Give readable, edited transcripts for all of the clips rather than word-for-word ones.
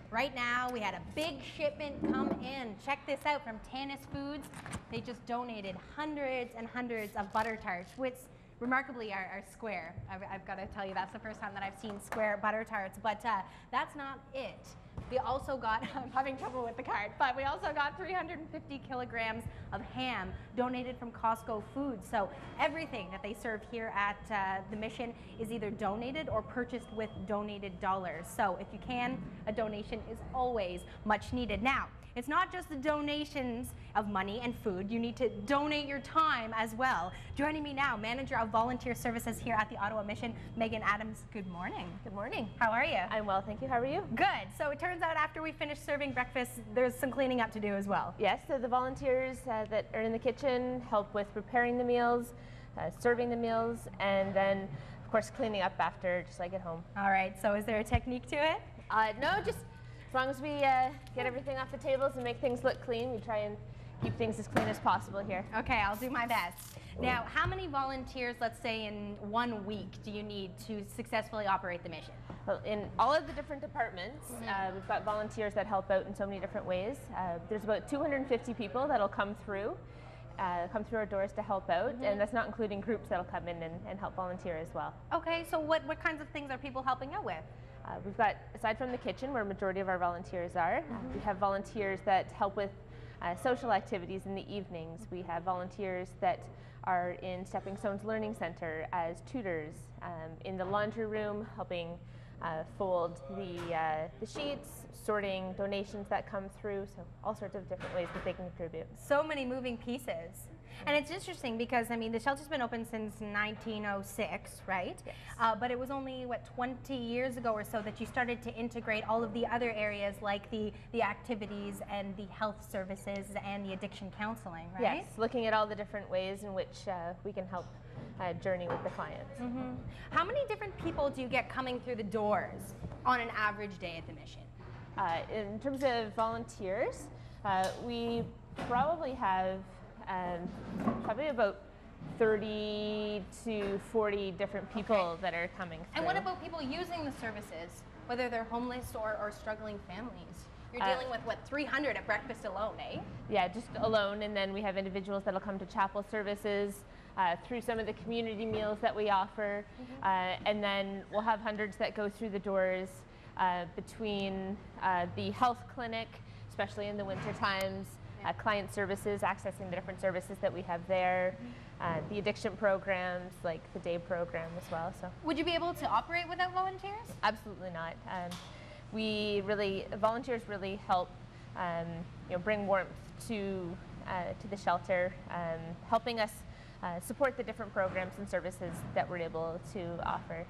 Right now, we had a big shipment come in. Check this out from Tanis Foods. They just donated hundreds and hundreds of butter tarts, which remarkably are square. I've got to tell you, that's the first time that I've seen square butter tarts, but that's not it. We also got, I'm having trouble with the card, but we also got 350 kilograms of ham donated from Costco Foods. So everything that they serve here at the Mission is either donated or purchased with donated dollars. So if you can, a donation is always much needed. Now, it's not just the donations of money and food. You need to donate your time as well. Joining me now, Manager of Volunteer Services here at the Ottawa Mission, Megan Adams. Good morning. Good morning. How are you? I'm well, thank you. How are you? Good. So it turns out after we finish serving breakfast, there's some cleaning up to do as well. Yes, so the volunteers that are in the kitchen help with preparing the meals, serving the meals, and then, of course, cleaning up after, just like at home. All right. So is there a technique to it? No, just as long as we get everything off the tables and make things look clean, we try and keep things as clean as possible here. Okay, I'll do my best. Now, how many volunteers, let's say in 1 week, do you need to successfully operate the mission? Well, in all of the different departments, we've got volunteers that help out in so many different ways. There's about 250 people that'll come through our doors to help out, and that's not including groups that'll come in and help volunteer as well. Okay, so what kinds of things are people helping out with? We've got, aside from the kitchen, where a majority of our volunteers are, we have volunteers that help with social activities in the evenings. We have volunteers that are in Stepping Stones Learning Center as tutors, in the laundry room, helping fold the sheets, sorting donations that come through, so all sorts of different ways that they can contribute. So many moving pieces. And it's interesting because, I mean, the shelter's been open since 1906, right? Yes. But it was only, what, 20 years ago or so that you started to integrate all of the other areas like the activities and the health services and the addiction counseling, right? Yes, looking at all the different ways in which we can help journey with the clients. How many different people do you get coming through the doors on an average day at the Mission? In terms of volunteers, we probably have probably about 30 to 40 different people that are coming through. And what about people using the services, whether they're homeless or struggling families? You're dealing with, what, 300 at breakfast alone, eh? Yeah, just alone, and then we have individuals that'll come to chapel services through some of the community meals that we offer, and then we'll have hundreds that go through the doors between the health clinic, especially in the winter times, client services, accessing the different services that we have there, the addiction programs, like the day program as well. So, would you be able to operate without volunteers? Absolutely not. Volunteers really help bring warmth to the shelter, helping us support the different programs and services that we're able to offer.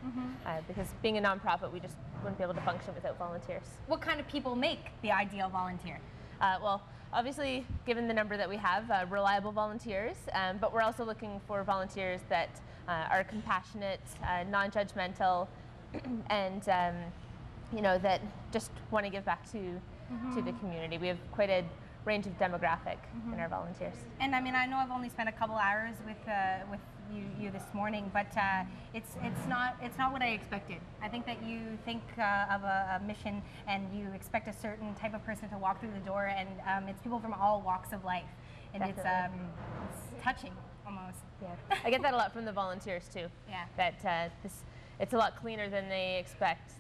Because being a nonprofit, we just wouldn't be able to function without volunteers. What kind of people make the ideal volunteer? Well, obviously, given the number that we have, reliable volunteers, but we're also looking for volunteers that are compassionate, non-judgmental, and that just want to give back to the community. We have quite a range of demographic in our volunteers. And I mean, I know I've only spent a couple hours with you this morning, but it's not what I expected. I think that you think of a mission and you expect a certain type of person to walk through the door, and it's people from all walks of life, and it's touching almost. Yeah, I get that a lot from the volunteers too. Yeah, that it's a lot cleaner than they expect.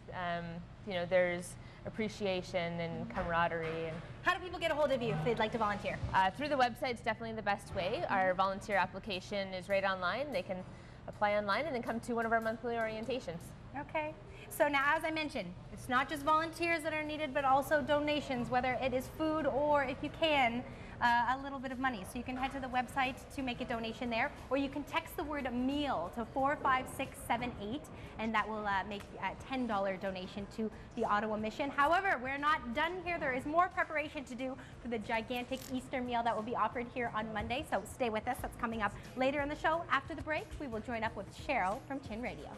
There's appreciation and camaraderie. And how do people get a hold of you if they'd like to volunteer? Through the website is definitely the best way. Our volunteer application is right online. They can apply online and then come to one of our monthly orientations. Okay. So now, as I mentioned, it's not just volunteers that are needed, but also donations, whether it is food or, if you can, a little bit of money. So you can head to the website to make a donation there, or you can text the word meal to 45678, and that will make a $10 donation to the Ottawa Mission. However, we're not done here. There is more preparation to do for the gigantic Easter meal that will be offered here on Monday. So stay with us. That's coming up later in the show. After the break, we will join up with Cheryl from Chin Radio.